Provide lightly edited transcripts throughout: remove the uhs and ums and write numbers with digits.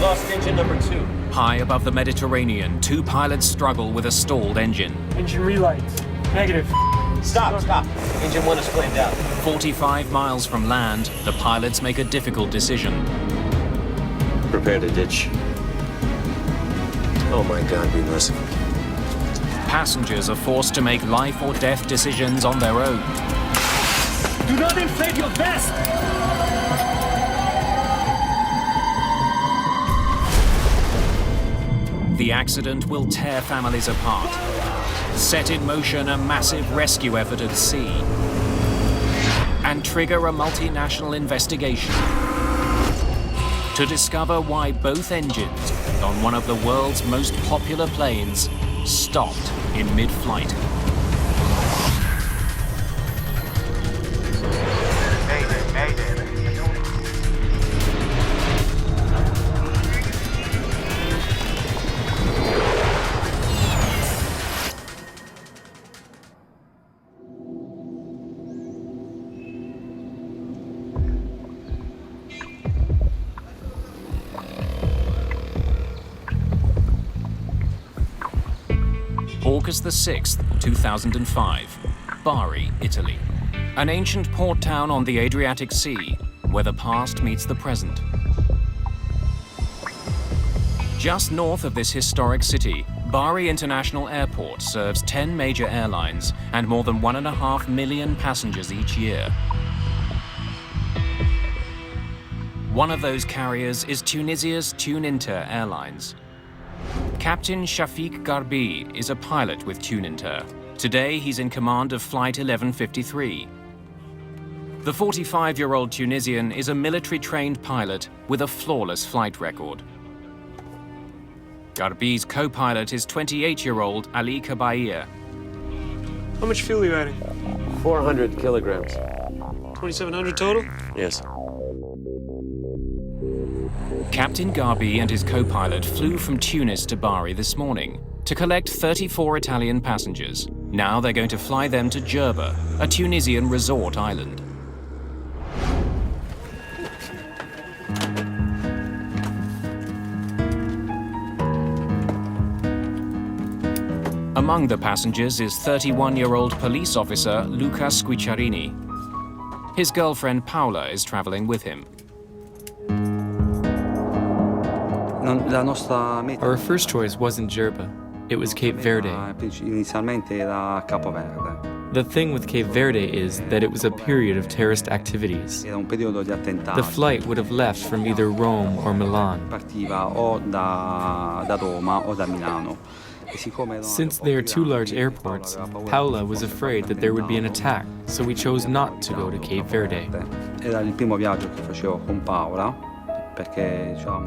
lost engine number 2. High above the Mediterranean, two pilots struggle with a stalled engine. Engine relights. Negative. Stop. Engine 1 is flamed out. 45 miles from land, the pilots make a difficult decision. Prepare to ditch. Oh my God, be merciful. Passengers are forced to make life or death decisions on their own. Do not inflate your vest! The accident will tear families apart, set in motion a massive rescue effort at sea, and trigger a multinational investigation to discover why both engines on one of the world's most popular planes stopped in mid-flight. Mayday. August the 6th, 2005, Bari, Italy. An ancient port town on the Adriatic Sea, where the past meets the present. Just north of this historic city, Bari International Airport serves 10 major airlines and more than 1.5 million passengers each year. One of those carriers is Tunisia's Tuninter Airlines. Captain Shafiq Garbi is a pilot with Tuninter. Today, he's in command of Flight 1153. The 45-year-old Tunisian is a military-trained pilot with a flawless flight record. Garbi's co-pilot is 28-year-old Ali Kabair. How much fuel are you adding? 400 kilograms. 2,700 total? Yes. Captain Garbi and his co-pilot flew from Tunis to Bari this morning to collect 34 Italian passengers. Now they're going to fly them to Jerba, a Tunisian resort island. Among the passengers is 31-year-old police officer Luca Squicciarini. His girlfriend Paola is traveling with him. Our first choice wasn't Jerba, it was Cape Verde. The thing with Cape Verde is that it was a period of terrorist activities. The flight would have left from either Rome or Milan. Since they are two large airports, Paola was afraid that there would be an attack, so we chose not to go to Cape Verde.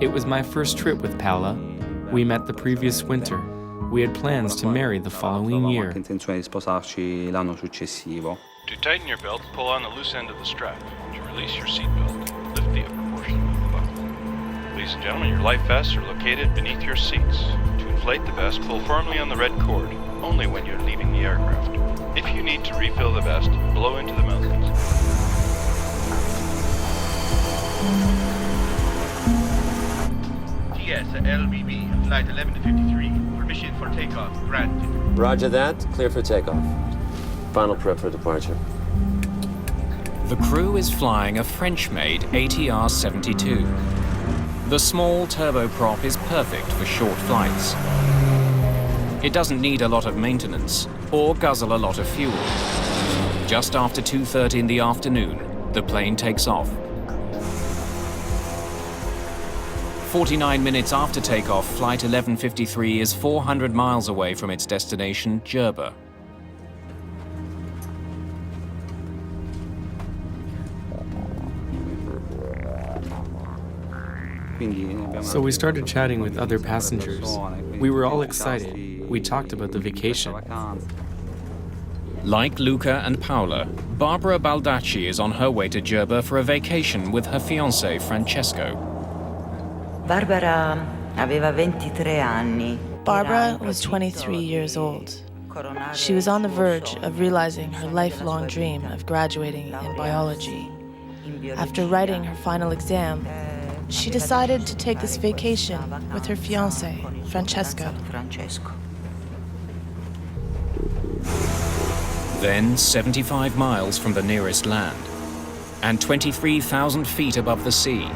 It was my first trip with Paola. We met the previous winter. We had plans to marry the following year. To tighten your belt, pull on the loose end of the strap. To release your seatbelt, lift the upper portion of the buckle. Ladies and gentlemen, your life vests are located beneath your seats. To inflate the vest, pull firmly on the red cord, only when you're leaving the aircraft. If you need to refill the vest, blow into the mouthpiece. TS LBB, flight 1153, permission for takeoff granted. Roger that. Clear for takeoff. Final prep for departure. The crew is flying a French-made ATR-72. The small turboprop is perfect for short flights. It doesn't need a lot of maintenance or guzzle a lot of fuel. Just after 2:30 in the afternoon, the plane takes off. 49 minutes after takeoff, Flight 1153 is 400 miles away from its destination, Jerba. So we started chatting with other passengers. We were all excited. We talked about the vacation. Like Luca and Paola, Barbara Baldacci is on her way to Jerba for a vacation with her fiancé, Francesco. Barbara was 23 years old. She was on the verge of realizing her lifelong dream of graduating in biology. After writing her final exam, she decided to take this vacation with her fiancé, Francesco. Then 75 miles from the nearest land and 23,000 feet above the sea,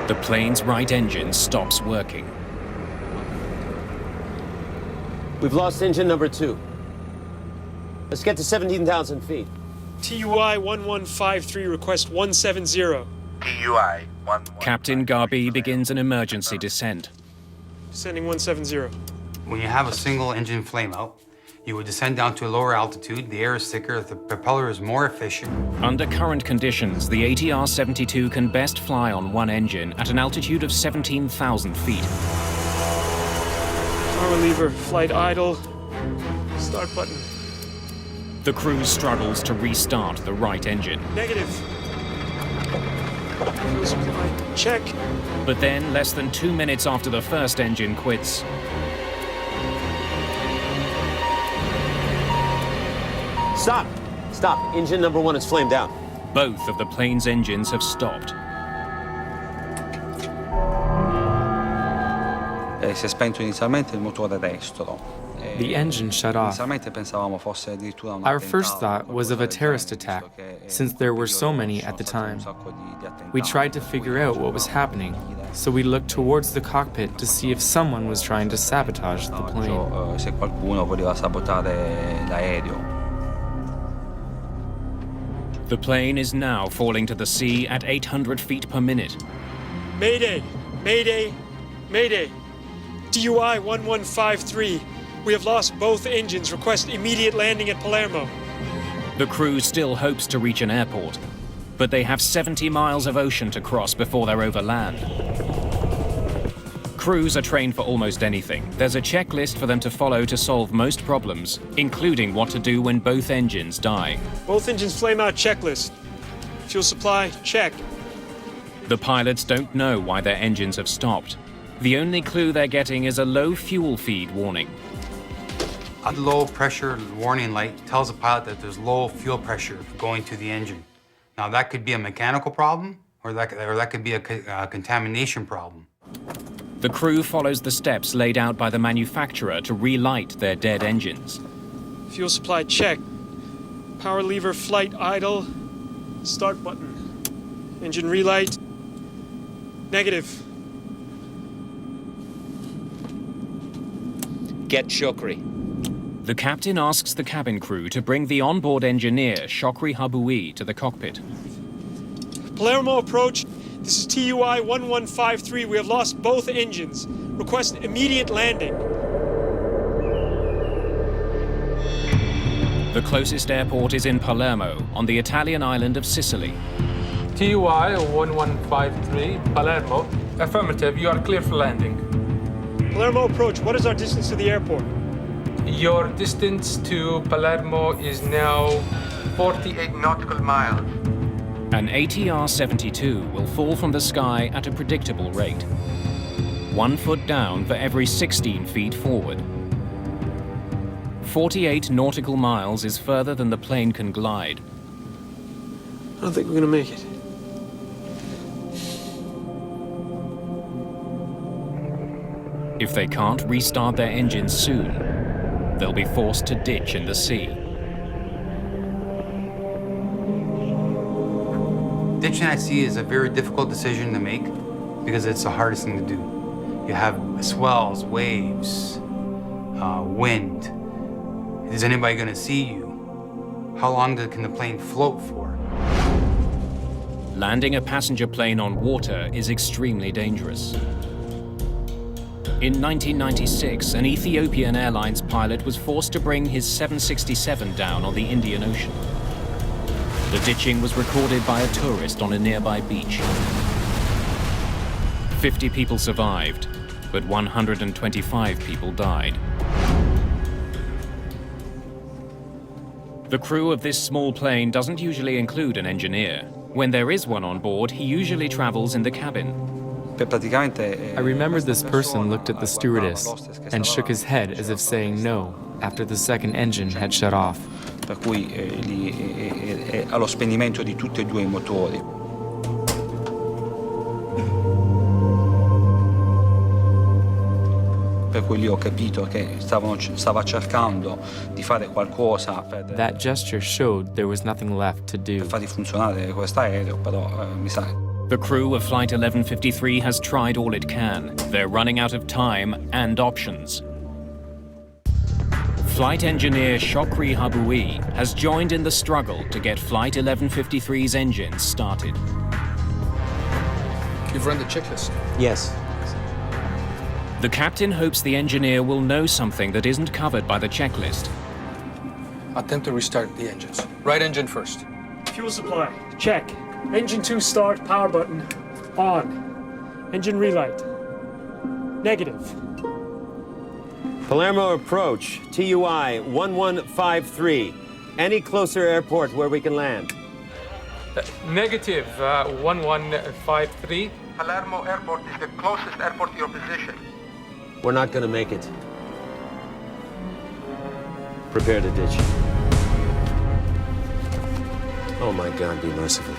the plane's right engine stops working. We've lost engine number 2. Let's get to 17,000 feet. TUI 1153, request 170. TUI 11. Captain Garbi begins an emergency descent. Descending 170. When you have a single engine flame out, you would descend down to a lower altitude, the air is thicker, the propeller is more efficient. Under current conditions, the ATR-72 can best fly on one engine at an altitude of 17,000 feet. Power lever, flight idle. Start button. The crew struggles to restart the right engine. Negative. Fuel supply, check. But then, less than 2 minutes after the first engine quits, Stop! Stop. Engine number 1 is flamed out. both of the plane's engines have stopped. Si è spento inizialmente il motore destro. The engine shut off. Inizialmente pensavamo fosse addirittura un Our first attentato, thought was of a terrorist attack, since there were so many at the time. We tried to figure out what was happening, so we looked towards the cockpit to see if someone was trying to sabotage the plane. Se qualcuno voleva sabotare l'aereo. The plane is now falling to the sea at 800 feet per minute. Mayday, Mayday, Mayday. TUI 1153. We have lost both engines. Request immediate landing at Palermo. The crew still hopes to reach an airport, but they have 70 miles of ocean to cross before they're over land. Crews are trained for almost anything. There's a checklist for them to follow to solve most problems, including what to do when both engines die. Both engines flame out checklist. Fuel supply, check. The pilots don't know why their engines have stopped. The only clue they're getting is a low fuel feed warning. A low pressure warning light tells the pilot that there's low fuel pressure going to the engine. Now that could be a mechanical problem, or that could be a contamination problem. The crew follows the steps laid out by the manufacturer to relight their dead engines. Fuel supply, check. Power lever, flight idle. Start button. Engine relight. Negative. Get Shokri. The captain asks the cabin crew to bring the onboard engineer, Shokri Habui, to the cockpit. Palermo approach. This is TUI 1153. We have lost both engines. Request immediate landing. The closest airport is in Palermo, on the Italian island of Sicily. TUI 1153, Palermo. Affirmative, you are clear for landing. Palermo approach. What is our distance to the airport? Your distance to Palermo is now 48 nautical miles. An ATR-72 will fall from the sky at a predictable rate. 1 foot down for every 16 feet forward. 48 nautical miles is further than the plane can glide. I don't think we're gonna make it. If they can't restart their engines soon, they'll be forced to ditch in the sea. Ditching at sea is a very difficult decision to make because it's the hardest thing to do. You have swells, waves, wind. Is anybody going to see you? How long can the plane float for? Landing a passenger plane on water is extremely dangerous. In 1996, an Ethiopian Airlines pilot was forced to bring his 767 down on the Indian Ocean. The ditching was recorded by a tourist on a nearby beach. 50 people survived, but 125 people died. The crew of this small plane doesn't usually include an engineer. When there is one on board, he usually travels in the cabin. I remembered this person looked at the stewardess and shook his head as if saying no after the second engine had shut off. Per cui allo spegnimento di tutti e due i motori. per cui lì ho capito che stava cercando di fare qualcosa per That gesture showed there was nothing left to do. far funzionare quest'aereo, però mi sa. The crew of Flight 1153 has tried all it can. They're running out of time and options. Flight engineer Shokri Haboui has joined in the struggle to get Flight 1153's engines started. You've run the checklist. Yes. The captain hopes the engineer will know something that isn't covered by the checklist. Attempt to restart the engines. Right engine first. Fuel supply, check. Engine 2 start, power button, on. Engine relight, negative. Palermo approach, TUI 1153. Any closer airport where we can land? Negative 1153. Palermo Airport is the closest airport to your position. We're not gonna make it. Prepare to ditch. Oh my God, be merciful.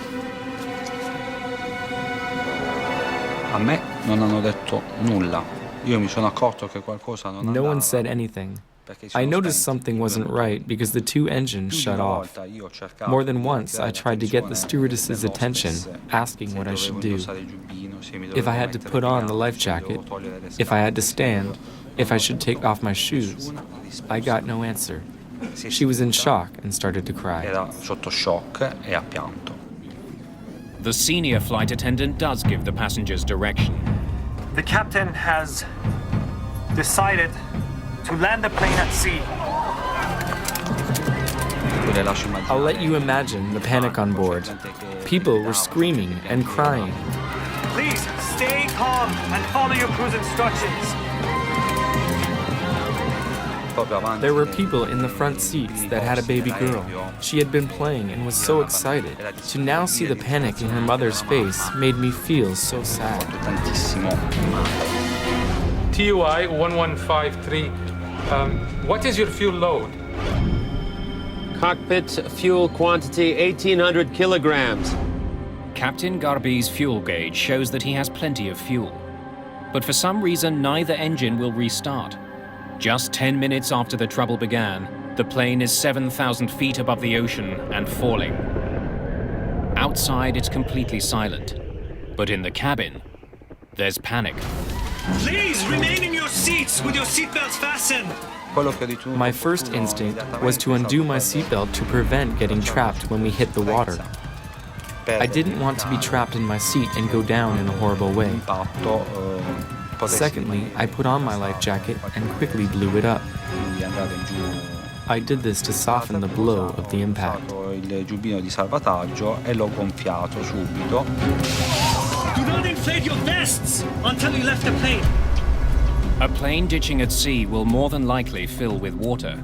A me non hanno detto nulla. Io mi sono accorto che qualcosa non andava. No one said anything. I noticed something wasn't right because the two engines shut off. More than once, I tried to get the stewardess's attention, asking what I should do. If I had to put on the life jacket, if I had to stand, if I should take off my shoes. I got no answer. She was in shock and started to cry. Era sotto shock e ha pianto. The senior flight attendant does give the passengers direction. The captain has decided to land the plane at sea. I'll let you imagine the panic on board. People were screaming and crying. Please stay calm and follow your crew's instructions. There were people in the front seats that had a baby girl. She had been playing and was so excited. To now see the panic in her mother's face made me feel so sad. TUI 1153. What is your fuel load? Cockpit fuel quantity 1,800 kilograms. Captain Garbi's fuel gauge shows that he has plenty of fuel. But for some reason, neither engine will restart. Just 10 minutes after the trouble began, the plane is 7,000 feet above the ocean and falling. Outside, it's completely silent. But in the cabin, there's panic. Please remain in your seats with your seatbelts fastened. My first instinct was to undo my seatbelt to prevent getting trapped when we hit the water. I didn't want to be trapped in my seat and go down in a horrible way. Secondly, I put on my life jacket and quickly blew it up. I did this to soften the blow of the impact. Il giubbino di salvataggio e l'ho gonfiato subito. Do not inflate your vests until you left the plane. A plane ditching at sea will more than likely fill with water.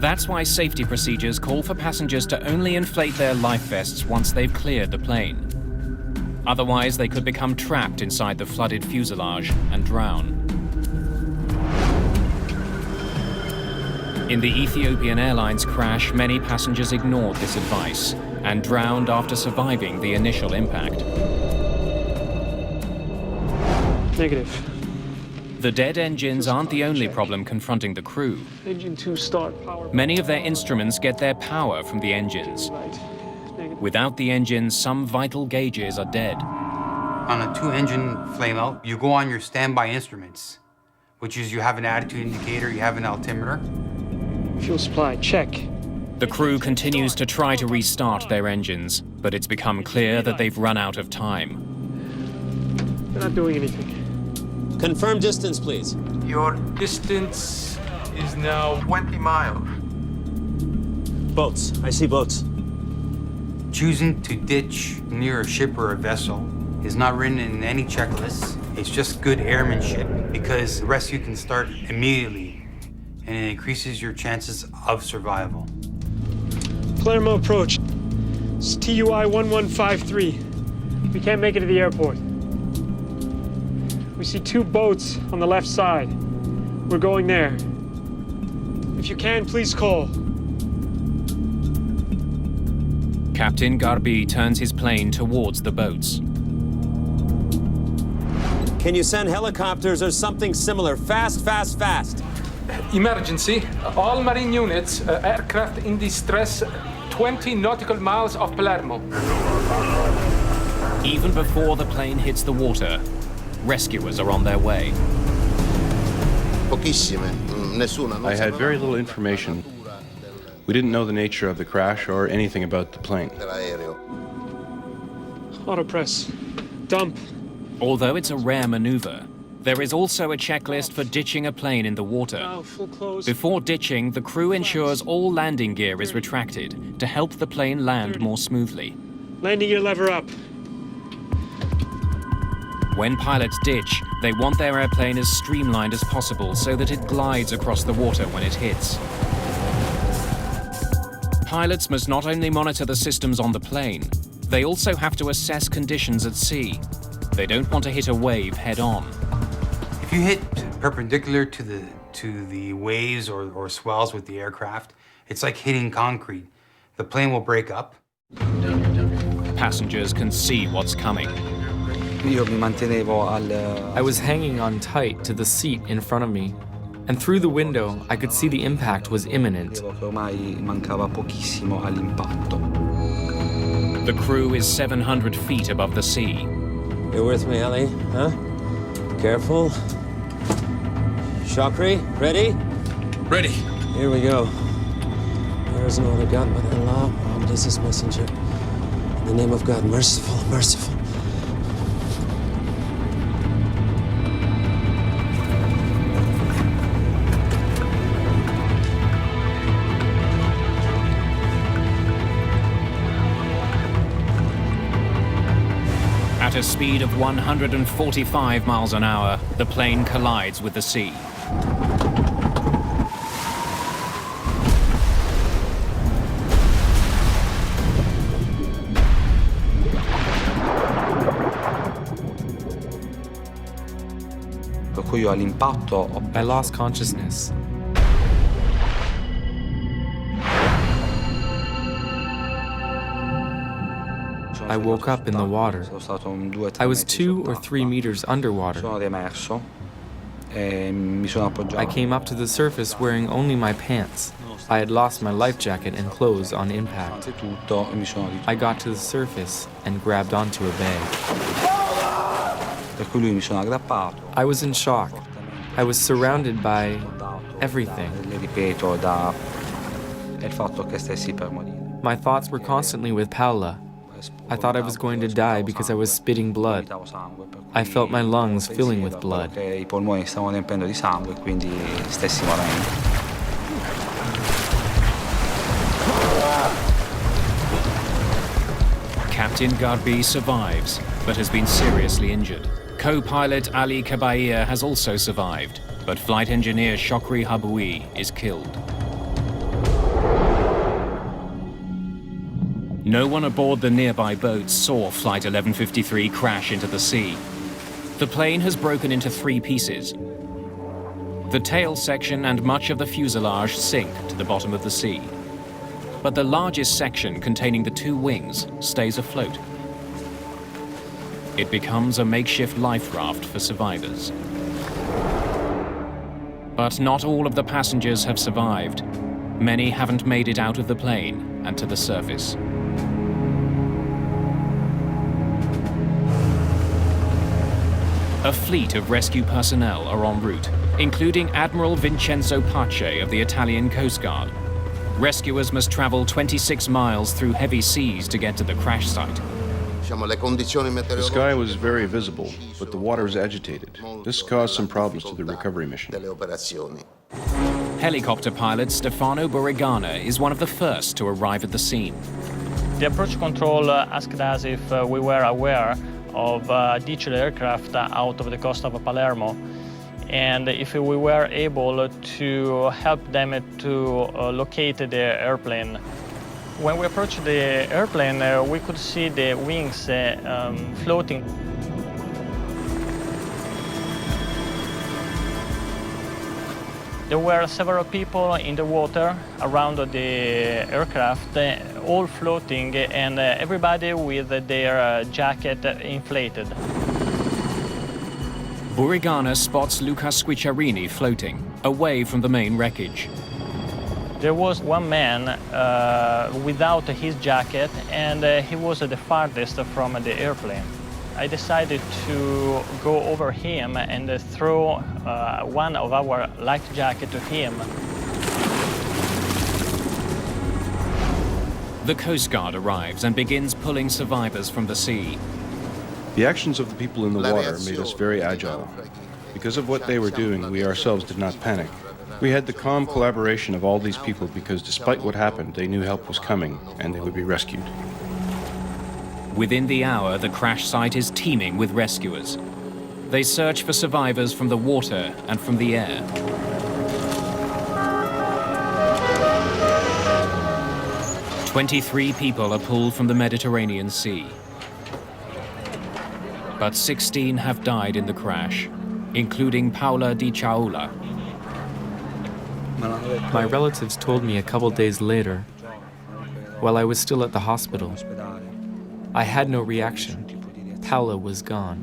That's why safety procedures call for passengers to only inflate their life vests once they've cleared the plane. Otherwise, they could become trapped inside the flooded fuselage and drown. In the Ethiopian Airlines crash, many passengers ignored this advice and drowned after surviving the initial impact. Negative. The dead engines aren't the only problem confronting the crew. Engine 2 start, power. Many of their instruments get their power from the engines. Without the engines, some vital gauges are dead. On a two-engine flame-out, you go on your standby instruments, which is you have an attitude indicator, you have an altimeter. Fuel supply, check. The crew continues to try to restart their engines, but it's become clear that they've run out of time. They're not doing anything. Confirm distance, please. Your Distance is now 20 miles. Boats. I see boats. Choosing to ditch near a ship or a vessel is not written in any checklist. It's just good airmanship because the rescue can start immediately and it increases your chances of survival. Palermo approach. It's TUI 1153. We can't make it to the airport. We see two boats on the left side. We're going there. If you can, please call. Captain Garbi turns his plane towards the boats. Can you send helicopters or something similar? Fast, fast, fast. Emergency. All marine units, aircraft in distress, 20 nautical miles off Palermo. Even before the plane hits the water, rescuers are on their way. I had very little information. We didn't know the nature of the crash or anything about the plane. Autopress. Dump. Although it's a rare maneuver, there is also a checklist for ditching a plane in the water. Now, full close. Before ditching, the crew ensures all landing gear is retracted to help the plane land more smoothly. Landing gear lever up. When pilots ditch, they want their airplane as streamlined as possible so that it glides across the water when it hits. Pilots must not only monitor the systems on the plane, they also have to assess conditions at sea. They don't want to hit a wave head-on. If you hit perpendicular to the waves or swells with the aircraft, it's like hitting concrete. The plane will break up. Passengers can see what's coming. I was hanging on tight to the seat in front of me, and through the window, I could see the impact was imminent. The crew is 700 feet above the sea. You're with me, Ellie, huh? Careful. Shokri, ready? Ready. Here we go. There is no other God but Allah, Muhammad is his messenger. In the name of God, merciful, merciful. At a speed of 145 miles an hour, the plane collides with the sea. I lost consciousness. I woke up in the water. I was 2 or 3 meters underwater. I came up to the surface wearing only my pants. I had lost my life jacket and clothes on impact. I got to the surface and grabbed onto a bag. I was in shock. I was surrounded by everything. My thoughts were constantly with Paola. I thought I was going to die because I was spitting blood. I felt my lungs filling with blood. Captain Garbi survives, but has been seriously injured. Co-pilot Ali Kabair has also survived, but flight engineer Shokri Haboui is killed. No one aboard the nearby boat saw Flight 1153 crash into the sea. The plane has broken into 3 pieces. The tail section and much of the fuselage sink to the bottom of the sea. But the largest section, containing the 2 wings, stays afloat. It becomes a makeshift life raft for survivors. But not all of the passengers have survived. Many haven't made it out of the plane and to the surface. A fleet of rescue personnel are en route, including Admiral Vincenzo Pace of the Italian Coast Guard. Rescuers must travel 26 miles through heavy seas to get to the crash site. The sky was very visible, but the water was agitated. This caused some problems to the recovery mission. Helicopter pilot Stefano Borigana is one of the first to arrive at the scene. The approach control asked us if we were aware of ditched aircraft out of the coast of Palermo, and if we were able to help them to locate the airplane. When we approached the airplane, we could see the wings floating. There were several people in the water around the aircraft, all floating, and everybody with their jacket inflated. Burigana spots Luca Squicciarini floating, away from the main wreckage. There was one man without his jacket, and he was the farthest from the airplane. I decided to go over him and throw one of our life jacket to him. The Coast Guard arrives and begins pulling survivors from the sea. The actions of the people in the water made us very agile. Because of what they were doing, we ourselves did not panic. We had the calm collaboration of all these people because despite what happened, they knew help was coming and they would be rescued. Within the hour, the crash site is teeming with rescuers. They search for survivors from the water and from the air. "23 people are pulled from the Mediterranean Sea. But 16 have died in the crash, including Paola Di Ciaula. My relatives told me a couple days later, while I was still at the hospital. I had no reaction. Paola was gone.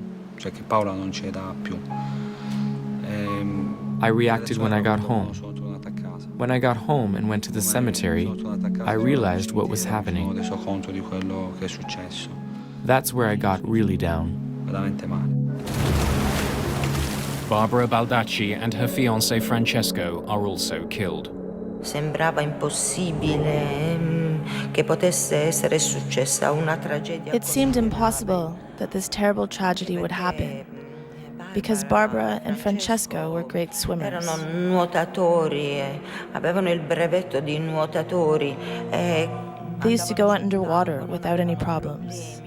I reacted when I got home. When I got home and went to the cemetery, I realized what was happening. That's where I got really down. Barbara Baldacci and her fiancé Francesco are also killed. Sembrava impossibile che potesse essere successa una tragedia. It seemed impossible that this terrible tragedy would happen, because Barbara and Francesco were great swimmers. Erano nuotatori, avevano il brevetto di nuotatori. They used to go underwater without any problems.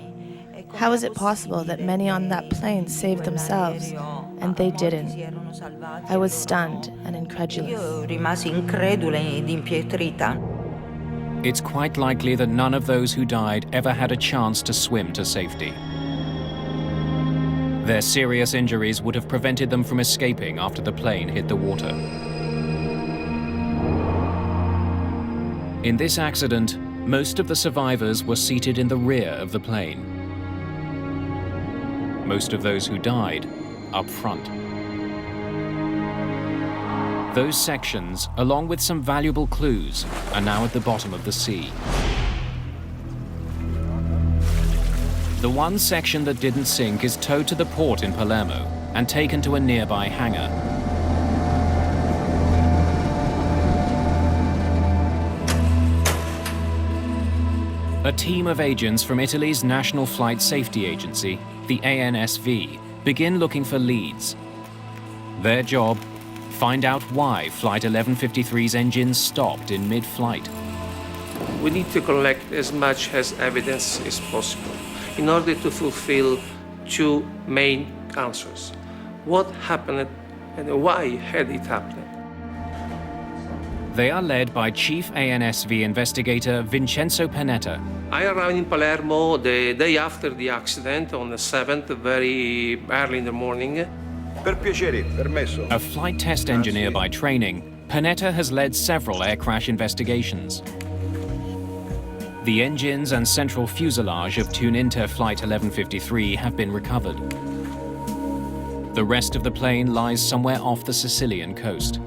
How is it possible that many on that plane saved themselves and they didn't? I was stunned and incredulous. Io rimasi incredula ed impietrita. It's quite likely that none of those who died ever had a chance to swim to safety. Their serious injuries would have prevented them from escaping after the plane hit the water. In this accident, most of the survivors were seated in the rear of the plane. Most of those who died up front. Those sections, along with some valuable clues, are now at the bottom of the sea. The one section that didn't sink is towed to the port in Palermo and taken to a nearby hangar. A team of agents from Italy's National Flight Safety Agency, the ANSV, begin looking for leads. Their job? Find out why Flight 1153's engines stopped in mid-flight. We need to collect as much as evidence as possible in order to fulfill two main answers. What happened and why had it happened? They are led by Chief ANSV investigator Vincenzo Panetta. I arrived in Palermo the day after the accident, on the 7th, very early in the morning. Per piacere, permesso. A flight test engineer by training, Panetta has led several air crash investigations. The engines and central fuselage of Tuninter Flight 1153 have been recovered. The rest of the plane lies somewhere off the Sicilian coast.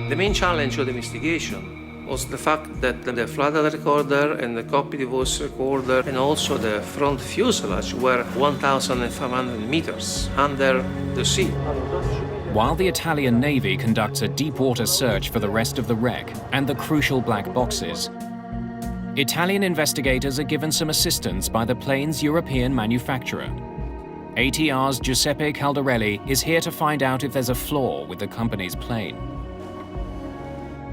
The main challenge of the investigation was the fact that the flight data recorder and the cockpit voice recorder and also the front fuselage were 1,500 meters under the sea. While the Italian Navy conducts a deep-water search for the rest of the wreck and the crucial black boxes, Italian investigators are given some assistance by the plane's European manufacturer. ATR's Giuseppe Caldarelli is here to find out if there's a flaw with the company's plane.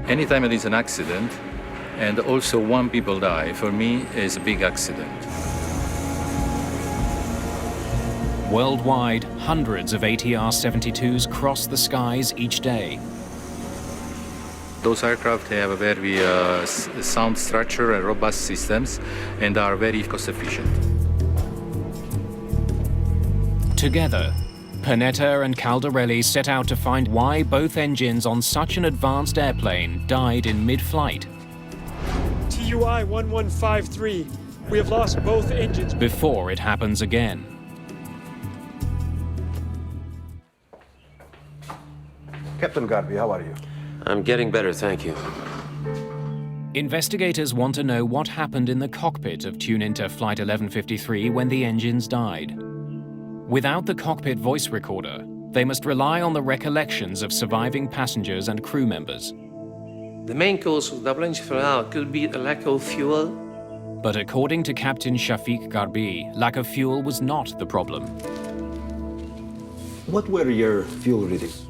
Anytime there is an accident, and also one people die, for me is a big accident. Worldwide, hundreds of ATR-72s cross the skies each day. Those aircraft have a very sound structure and robust systems and are very cost efficient. Together, Panetta and Caldarelli set out to find why both engines on such an advanced airplane died in mid-flight. TUI 1153, we have lost both engines. Before it happens again. Captain Garvey, how are you? I'm getting better, thank you. Investigators want to know what happened in the cockpit of Tuninter Flight 1153 when the engines died. Without the cockpit voice recorder, they must rely on the recollections of surviving passengers and crew members. The main cause of double engine failure could be a lack of fuel. But according to Captain Shafiq Garbi, lack of fuel was not the problem. What were your fuel readings?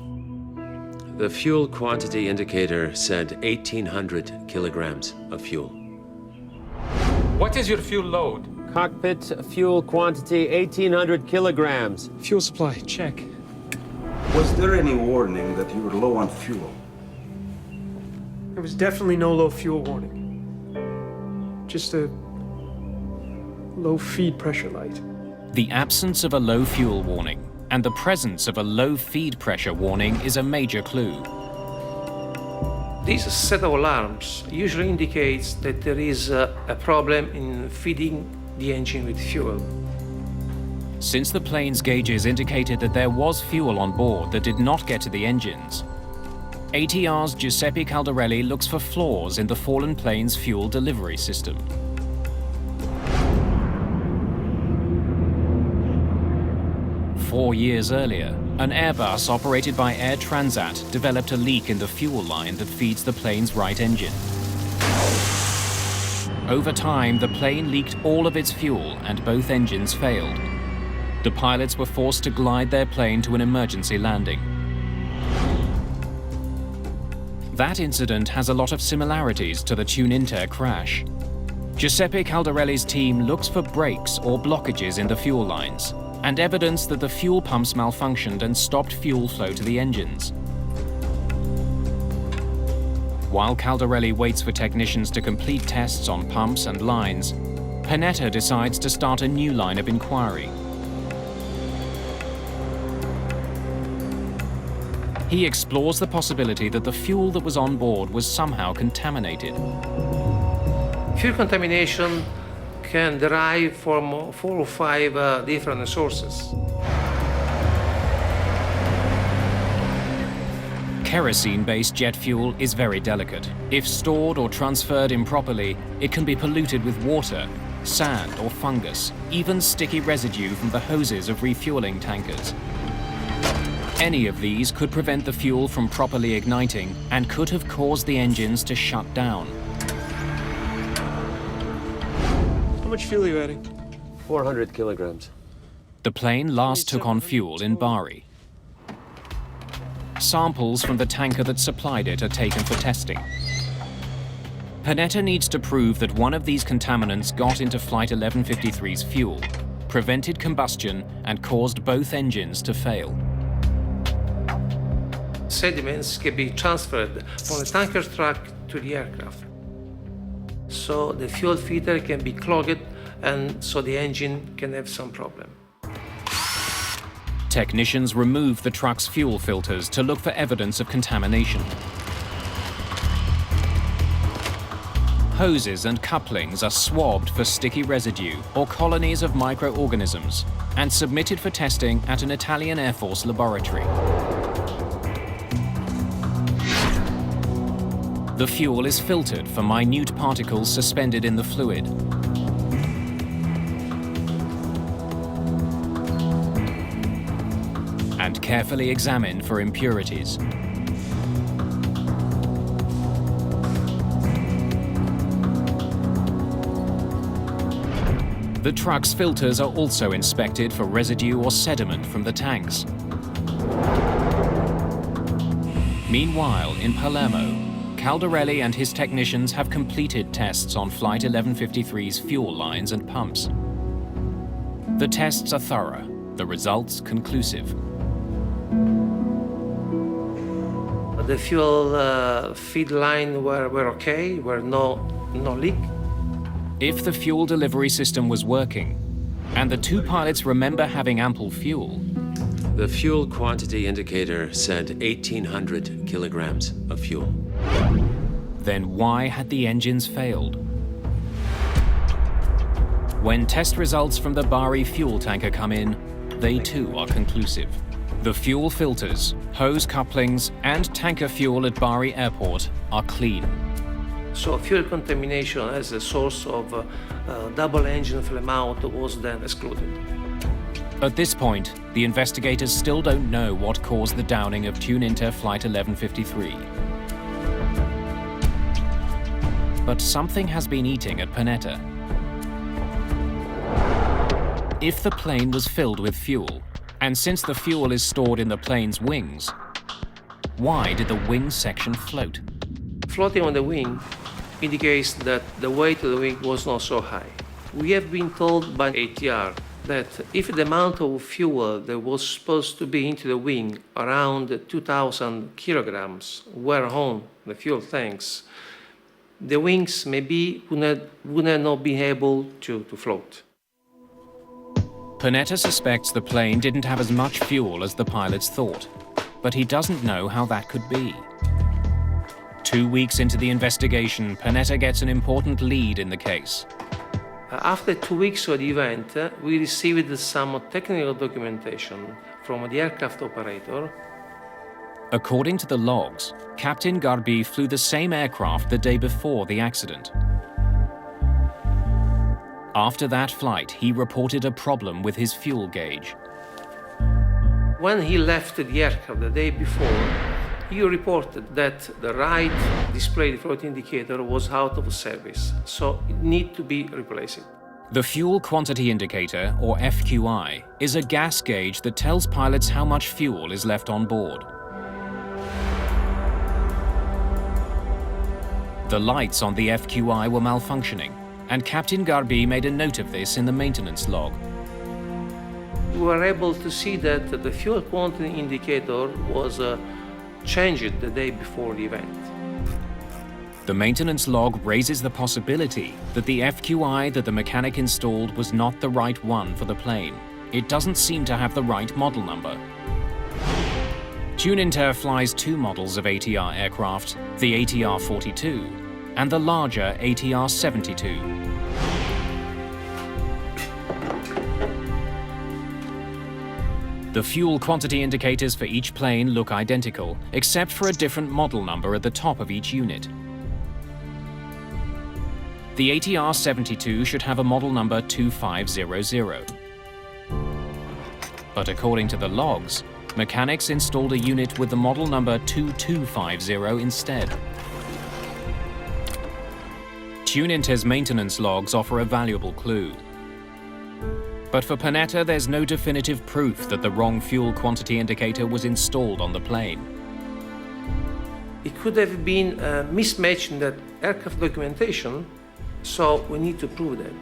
The fuel quantity indicator said 1,800 kilograms of fuel. What is your fuel load? Cockpit fuel quantity 1,800 kilograms. Fuel supply, check. Was there any warning that you were low on fuel? There was definitely no low fuel warning. Just a low feed pressure light. The absence of a low fuel warning and the presence of a low feed pressure warning is a major clue. This set of alarms usually indicates that there is a problem in feeding the engine with fuel. Since the plane's gauges indicated that there was fuel on board that did not get to the engines, ATR's Giuseppe Caldarelli looks for flaws in the fallen plane's fuel delivery system. Four years earlier, an Airbus operated by Air Transat developed a leak in the fuel line that feeds the plane's right engine. Over time, the plane leaked all of its fuel and both engines failed. The pilots were forced to glide their plane to an emergency landing. That incident has a lot of similarities to the Tuninter crash. Giuseppe Caldarelli's team looks for breaks or blockages in the fuel lines and evidence that the fuel pumps malfunctioned and stopped fuel flow to the engines. While Caldarelli waits for technicians to complete tests on pumps and lines, Panetta decides to start a new line of inquiry. He explores the possibility that the fuel that was on board was somehow contaminated. Fuel contamination can derive from 4 or 5 different sources. Kerosene-based jet fuel is very delicate. If stored or transferred improperly, it can be polluted with water, sand or fungus, even sticky residue from the hoses of refueling tankers. Any of these could prevent the fuel from properly igniting and could have caused the engines to shut down. How much fuel are you adding? 400 kilograms. The plane last took on fuel in Bari. Samples from the tanker that supplied it are taken for testing. Panetta needs to prove that one of these contaminants got into Flight 1153's fuel, prevented combustion, and caused both engines to fail. Sediments can be transferred from the tanker truck to the aircraft. So the fuel filter can be clogged and so the engine can have some problem. Technicians remove the truck's fuel filters to look for evidence of contamination. Hoses and couplings are swabbed for sticky residue or colonies of microorganisms and submitted for testing at an Italian Air Force laboratory. The fuel is filtered for minute particles suspended in the fluid. And carefully examined for impurities. The truck's filters are also inspected for residue or sediment from the tanks. Meanwhile, in Palermo, Caldarelli and his technicians have completed tests on Flight 1153's fuel lines and pumps. The tests are thorough, the results conclusive. The fuel feed line were okay, were no leak. If the fuel delivery system was working, and the two pilots remember having ample fuel, the fuel quantity indicator said 1,800 kilograms of fuel. Then why had the engines failed? When test results from the Bari fuel tanker come in, they too are conclusive. The fuel filters, hose couplings, and tanker fuel at Bari Airport are clean. So fuel contamination as a source of double engine flame out was then excluded. At this point, the investigators still don't know what caused the downing of Tuninter Flight 1153. But something has been eating at Panetta. If the plane was filled with fuel, and since the fuel is stored in the plane's wings, why did the wing section float? Floating on the wing indicates that the weight of the wing was not so high. We have been told by ATR that if the amount of fuel that was supposed to be into the wing, around 2,000 kilograms, were on the fuel tanks, the wings maybe would have not been able to float. Panetta suspects the plane didn't have as much fuel as the pilots thought, but he doesn't know how that could be. 2 weeks into the investigation, Panetta gets an important lead in the case. After 2 weeks of the event, we received some technical documentation from the aircraft operator. According to the logs, Captain Garbi flew the same aircraft the day before the accident. After that flight, he reported a problem with his fuel gauge. When he left the aircraft the day before, he reported that the right display float indicator was out of service, so it needed to be replaced. The Fuel Quantity Indicator, or FQI, is a gas gauge that tells pilots how much fuel is left on board. The lights on the FQI were malfunctioning, and Captain Garbi made a note of this in the maintenance log. We were able to see that the fuel quantity indicator was changed the day before the event. The maintenance log raises the possibility that the FQI that the mechanic installed was not the right one for the plane. It doesn't seem to have the right model number. Tuninter flies 2 models of ATR aircraft, the ATR-42 and the larger ATR-72. The fuel quantity indicators for each plane look identical, except for a different model number at the top of each unit. The ATR-72 should have a model number 2500. But according to the logs, mechanics installed a unit with the model number 2250 instead. Tuninter's maintenance logs offer a valuable clue. But for Panetta, there's no definitive proof that the wrong fuel quantity indicator was installed on the plane. It could have been a mismatch in that aircraft documentation, so we need to prove that.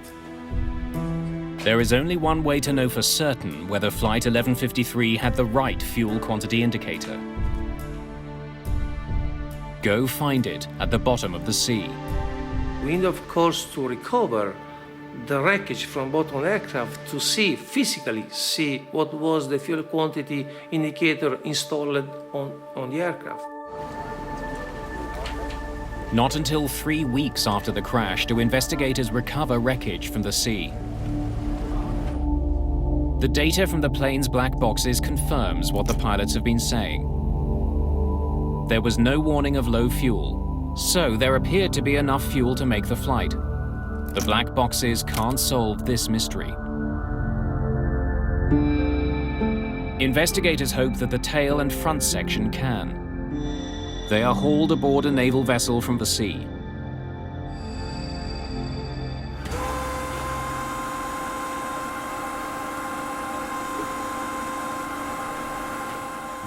There is only one way to know for certain whether Flight 1153 had the right fuel quantity indicator. Go find it at the bottom of the sea. We need, of course, to recover the wreckage from bottom aircraft to physically see what was the fuel quantity indicator installed on the aircraft. Not until 3 weeks after the crash do investigators recover wreckage from the sea. The data from the plane's black boxes confirms what the pilots have been saying. There was no warning of low fuel, so there appeared to be enough fuel to make the flight. The black boxes can't solve this mystery. Investigators hope that the tail and front section can. They are hauled aboard a naval vessel from the sea.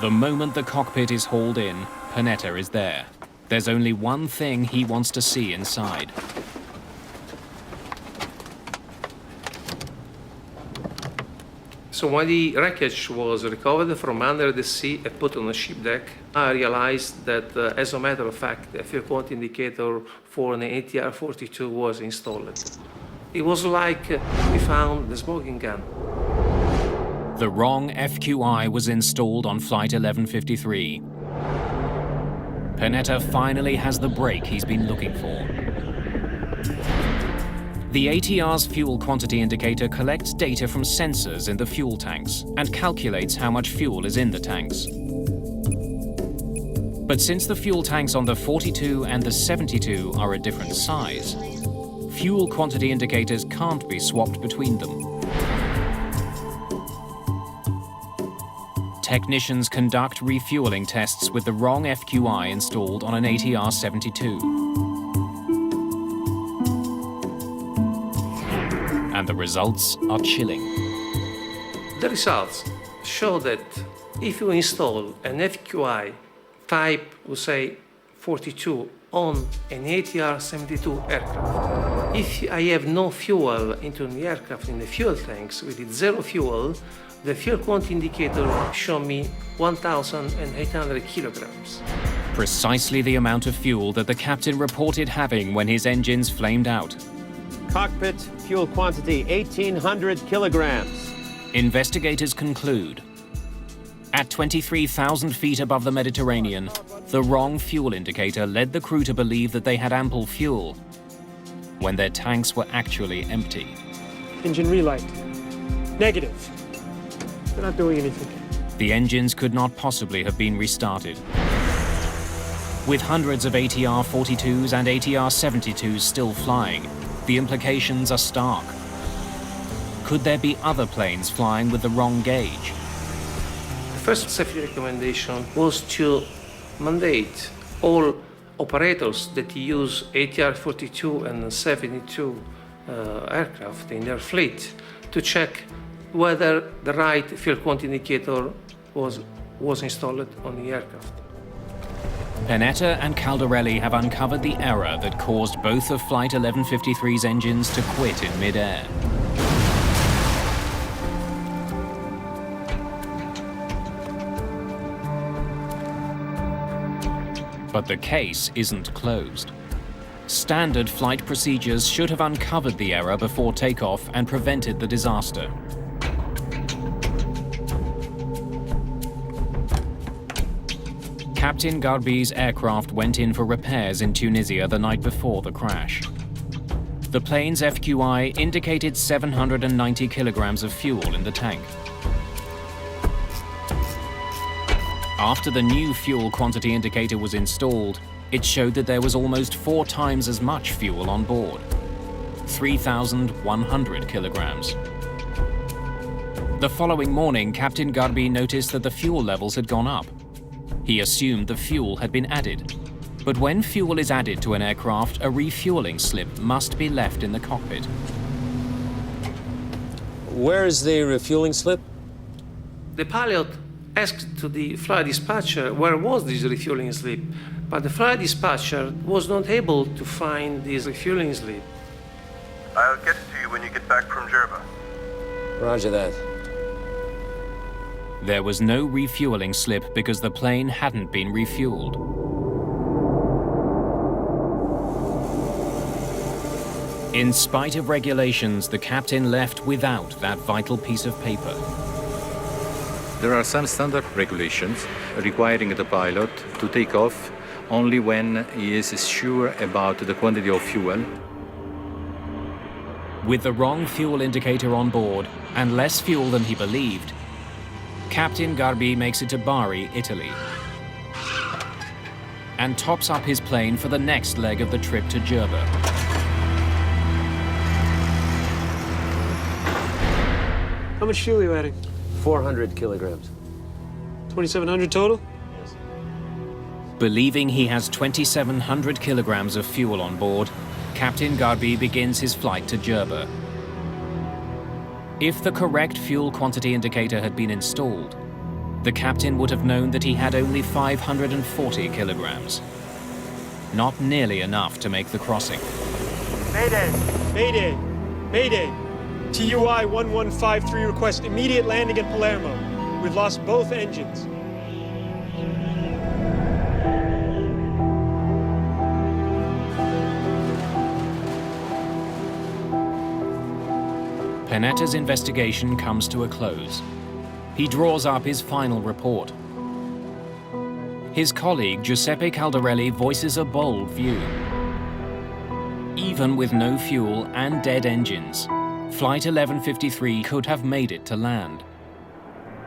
The moment the cockpit is hauled in, Panetta is there. There's only one thing he wants to see inside. So when the wreckage was recovered from under the sea and put on the ship deck, I realized that, as a matter of fact, the fuel quantity indicator for an ATR-42 was installed. It was like we found the smoking gun. The wrong FQI was installed on Flight 1153. Panetta finally has the break he's been looking for. The ATR's fuel quantity indicator collects data from sensors in the fuel tanks and calculates how much fuel is in the tanks. But since the fuel tanks on the 42 and the 72 are a different size, fuel quantity indicators can't be swapped between them. Technicians conduct refueling tests with the wrong FQI installed on an ATR 72. And the results are chilling. The results show that if you install an FQI type, we say 42, on an ATR 72 aircraft, if I have no fuel into the aircraft in the fuel tanks, with zero fuel, the fuel quantity indicator show me 1,800 kilograms. Precisely the amount of fuel that the captain reported having when his engines flamed out. Cockpit fuel quantity 1,800 kilograms. Investigators conclude, at 23,000 feet above the Mediterranean, the wrong fuel indicator led the crew to believe that they had ample fuel, when their tanks were actually empty. Engine relight. Negative. They're not doing anything. The engines could not possibly have been restarted. With hundreds of ATR 42s and ATR 72s still flying, the implications are stark. Could there be other planes flying with the wrong gauge? The first safety recommendation was to mandate all operators that use ATR 42 and 72 aircraft in their fleet to check whether the right fuel quantity indicator was installed on the aircraft. Panetta and Caldarelli have uncovered the error that caused both of Flight 1153's engines to quit in mid-air. But the case isn't closed. Standard flight procedures should have uncovered the error before takeoff and prevented the disaster. Captain Garbi's aircraft went in for repairs in Tunisia the night before the crash. The plane's FQI indicated 790 kilograms of fuel in the tank. After the new fuel quantity indicator was installed, it showed that there was almost 4 times as much fuel on board, 3,100 kilograms. The following morning, Captain Garbi noticed that the fuel levels had gone up. He assumed the fuel had been added. But when fuel is added to an aircraft, a refueling slip must be left in the cockpit. Where is the refueling slip? The pilot asked to the flight dispatcher where was this refueling slip, but the flight dispatcher was not able to find this refueling slip. I'll get it to you when you get back from Jerba. Roger that. There was no refueling slip because the plane hadn't been refueled. In spite of regulations, the captain left without that vital piece of paper. There are some standard regulations requiring the pilot to take off only when he is sure about the quantity of fuel. With the wrong fuel indicator on board and less fuel than he believed, Captain Garbi makes it to Bari, Italy, and tops up his plane for the next leg of the trip to Jerba. How much fuel are you adding? 400 kilograms. 2,700 total? Believing he has 2,700 kilograms of fuel on board, Captain Garbi begins his flight to Jerba. If the correct fuel quantity indicator had been installed, the captain would have known that he had only 540 kilograms. Not nearly enough to make the crossing. Mayday! Mayday! Mayday! TUI 1153 request immediate landing at Palermo. We've lost both engines. Panetta's investigation comes to a close. He draws up his final report. His colleague, Giuseppe Caldarelli, voices a bold view. Even with no fuel and dead engines, Flight 1153 could have made it to land.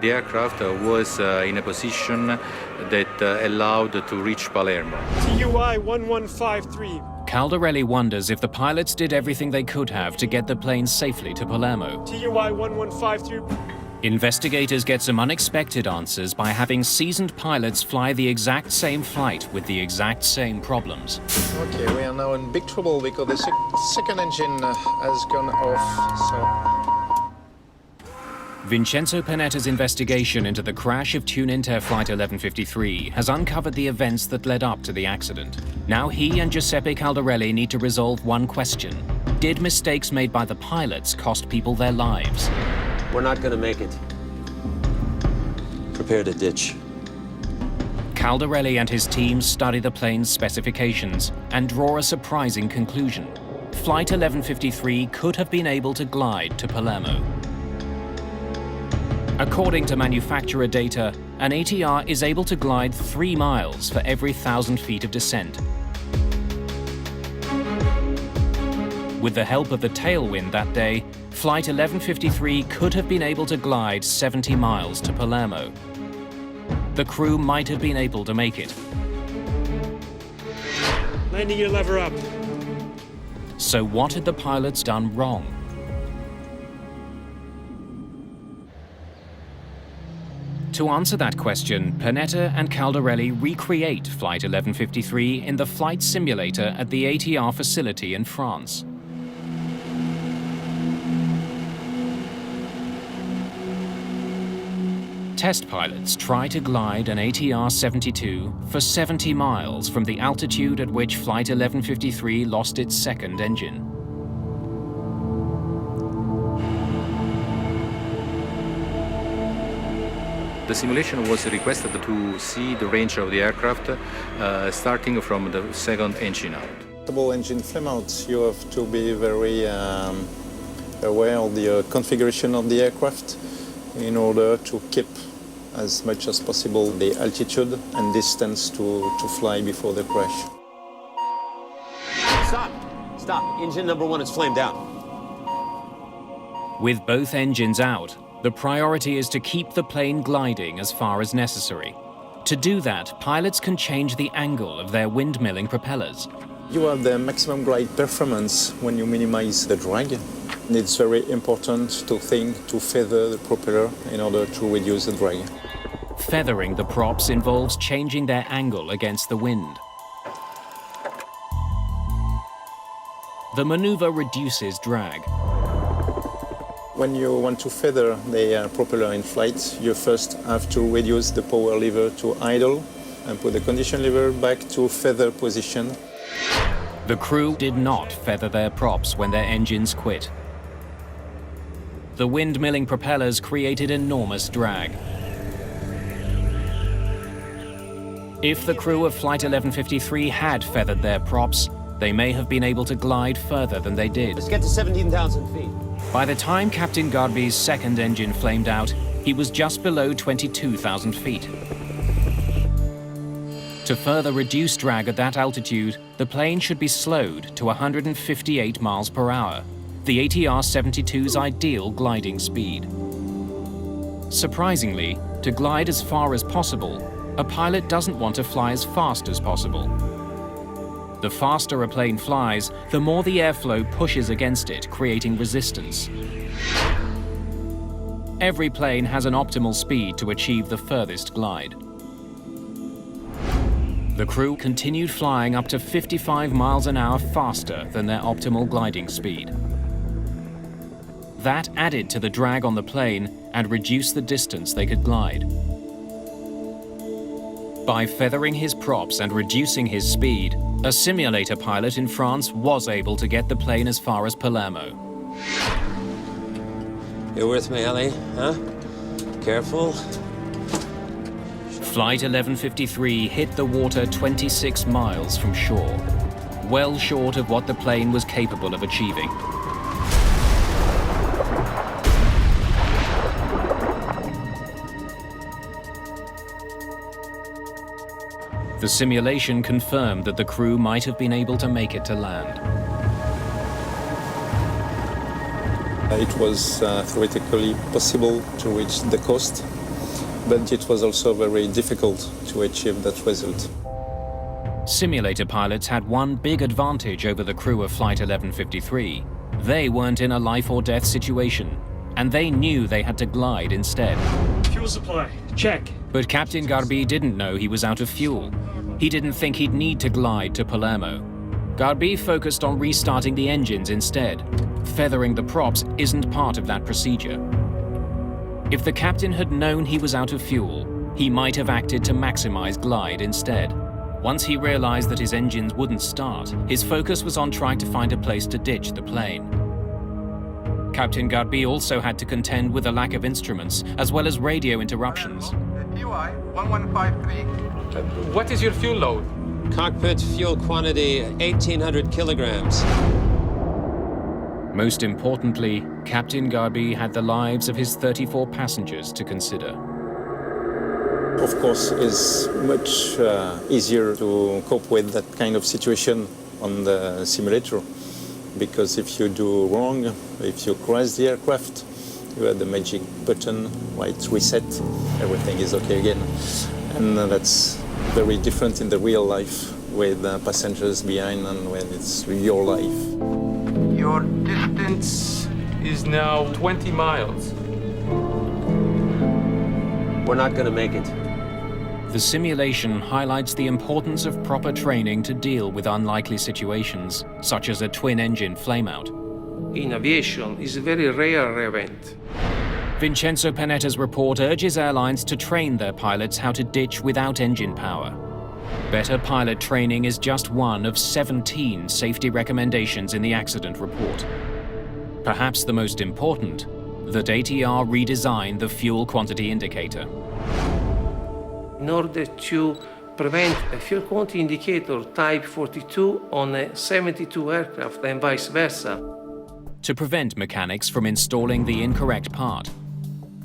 The aircraft was in a position that allowed to reach Palermo. TUI 1153. Caldarelli wonders if the pilots did everything they could have to get the plane safely to Palermo. TUI 1153. Investigators get some unexpected answers by having seasoned pilots fly the exact same flight with the exact same problems. Okay, we are now in big trouble because the second engine has gone off, so... Vincenzo Panetta's investigation into the crash of Tuninter Flight 1153 has uncovered the events that led up to the accident. Now he and Giuseppe Caldarelli need to resolve one question. Did mistakes made by the pilots cost people their lives? We're not going to make it. Prepare to ditch. Caldarelli and his team study the plane's specifications and draw a surprising conclusion. Flight 1153 could have been able to glide to Palermo. According to manufacturer data, an ATR is able to glide 3 miles for every 1,000 feet of descent. With the help of the tailwind that day, Flight 1153 could have been able to glide 70 miles to Palermo. The crew might have been able to make it. Landing gear lever up. So what had the pilots done wrong? To answer that question, Panetta and Caldarelli recreate Flight 1153 in the flight simulator at the ATR facility in France. Test pilots try to glide an ATR-72 for 70 miles from the altitude at which Flight 1153 lost its second engine. The simulation was requested to see the range of the aircraft starting from the second engine out. Double engine flame out, you have to be very aware of the configuration of the aircraft in order to keep as much as possible the altitude and distance to fly before the crash. Stop! Stop. Engine number 1 is flamed out. With both engines out, the priority is to keep the plane gliding as far as necessary. To do that, pilots can change the angle of their windmilling propellers. You have the maximum glide performance when you minimize the drag. It's very important to think to feather the propeller in order to reduce the drag. Feathering the props involves changing their angle against the wind. The maneuver reduces drag. When you want to feather the propeller in flight, you first have to reduce the power lever to idle and put the condition lever back to feather position. The crew did not feather their props when their engines quit. The windmilling propellers created enormous drag. If the crew of Flight 1153 had feathered their props, they may have been able to glide further than they did. Let's get to 17,000 feet. By the time Captain Garby's second engine flamed out, he was just below 22,000 feet. To further reduce drag at that altitude, the plane should be slowed to 158 miles per hour, the ATR-72's ideal gliding speed. Surprisingly, to glide as far as possible, a pilot doesn't want to fly as fast as possible. The faster a plane flies, the more the airflow pushes against it, creating resistance. Every plane has an optimal speed to achieve the furthest glide. The crew continued flying up to 55 miles an hour faster than their optimal gliding speed. That added to the drag on the plane and reduced the distance they could glide. By feathering his props and reducing his speed, a simulator pilot in France was able to get the plane as far as Palermo. You with me, Ellie? Huh? Careful. Flight 1153 hit the water 26 miles from shore, well short of what the plane was capable of achieving. The simulation confirmed that the crew might have been able to make it to land. It was theoretically possible to reach the coast, but it was also very difficult to achieve that result. Simulator pilots had one big advantage over the crew of Flight 1153. They weren't in a life or death situation, and they knew they had to glide instead. Fuel supply, check. But Captain Garbi didn't know he was out of fuel. He didn't think he'd need to glide to Palermo. Garbi focused on restarting the engines instead. Feathering the props isn't part of that procedure. If the captain had known he was out of fuel, he might have acted to maximize glide instead. Once he realized that his engines wouldn't start, his focus was on trying to find a place to ditch the plane. Captain Garbi also had to contend with a lack of instruments, as well as radio interruptions. TUI 1153. What is your fuel load? Cockpit fuel quantity 1,800 kilograms. Most importantly, Captain Garbi had the lives of his 34 passengers to consider. Of course, it's much easier to cope with that kind of situation on the simulator, because if you do wrong, if you crash the aircraft, you have the magic button, right, reset, everything is okay again. And that's very different in the real life, with passengers behind and when it's your life. Your distance is now 20 miles. We're not going to make it. The simulation highlights the importance of proper training to deal with unlikely situations, such as a twin-engine flameout. In aviation, it's a very rare event. Vincenzo Panetta's report urges airlines to train their pilots how to ditch without engine power. Better pilot training is just one of 17 safety recommendations in the accident report. Perhaps the most important, that ATR redesigned the fuel quantity indicator. In order to prevent a fuel quantity indicator type 42 on a 72 aircraft and vice versa. To prevent mechanics from installing the incorrect part,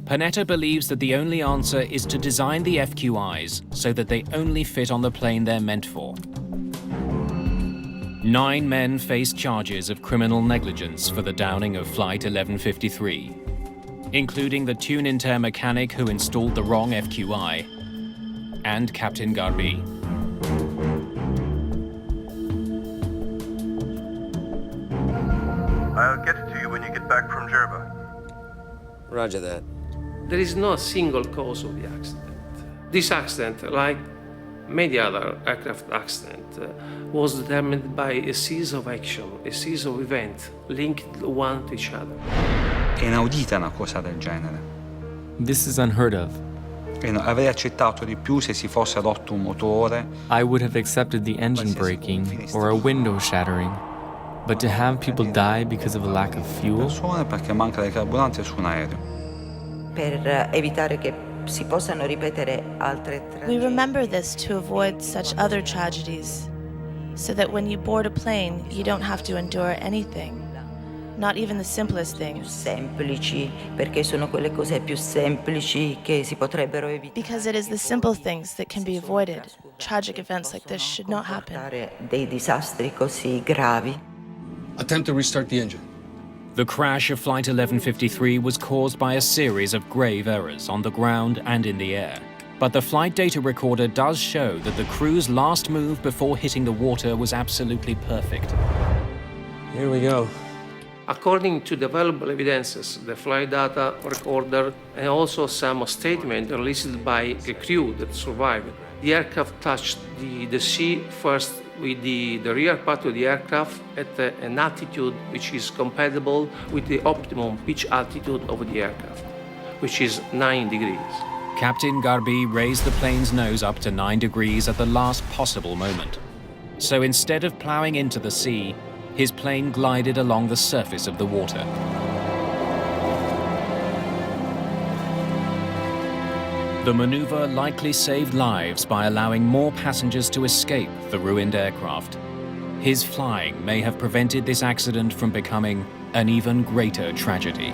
Panetta believes that the only answer is to design the FQIs so that they only fit on the plane they're meant for. 9 men face charges of criminal negligence for the downing of Flight 1153, including the Tuninter mechanic who installed the wrong FQI, and Captain Garbi. I'll get it to you when you get back from Jerba. Roger that. There is no single cause of the accident. This accident, like many other aircraft accidents, was determined by a series of action, a series of events linked one to each other. È inaudita una cosa del genere. This is unheard of. Avrei accettato di più se si fosse rotto un motore. I would have accepted the engine breaking or a window shattering. But to have people die because of a lack of fuel? Persone perché manca di carburante su un aereo. Per evitare che si possano ripetere altre tragedie. We remember this to avoid such other tragedies, so that when you board a plane, you don't have to endure anything, not even the simplest things. Semplici, perché sono quelle cose più semplici che si potrebbero evitare. Because it is the simple things that can be avoided. Tragic events like this should not happen. Dei disastri così gravi. Attempt to restart the engine. The crash of Flight 1153 was caused by a series of grave errors on the ground and in the air. But the flight data recorder does show that the crew's last move before hitting the water was absolutely perfect. Here we go. According to the available evidences, the flight data recorder and also some statement released by the crew that survived, the aircraft touched the sea first with the rear part of the aircraft at an altitude which is compatible with the optimum pitch altitude of the aircraft, which is 9 degrees. Captain Garbi raised the plane's nose up to 9 degrees at the last possible moment. So instead of plowing into the sea, his plane glided along the surface of the water. The maneuver likely saved lives by allowing more passengers to escape the ruined aircraft. His flying may have prevented this accident from becoming an even greater tragedy.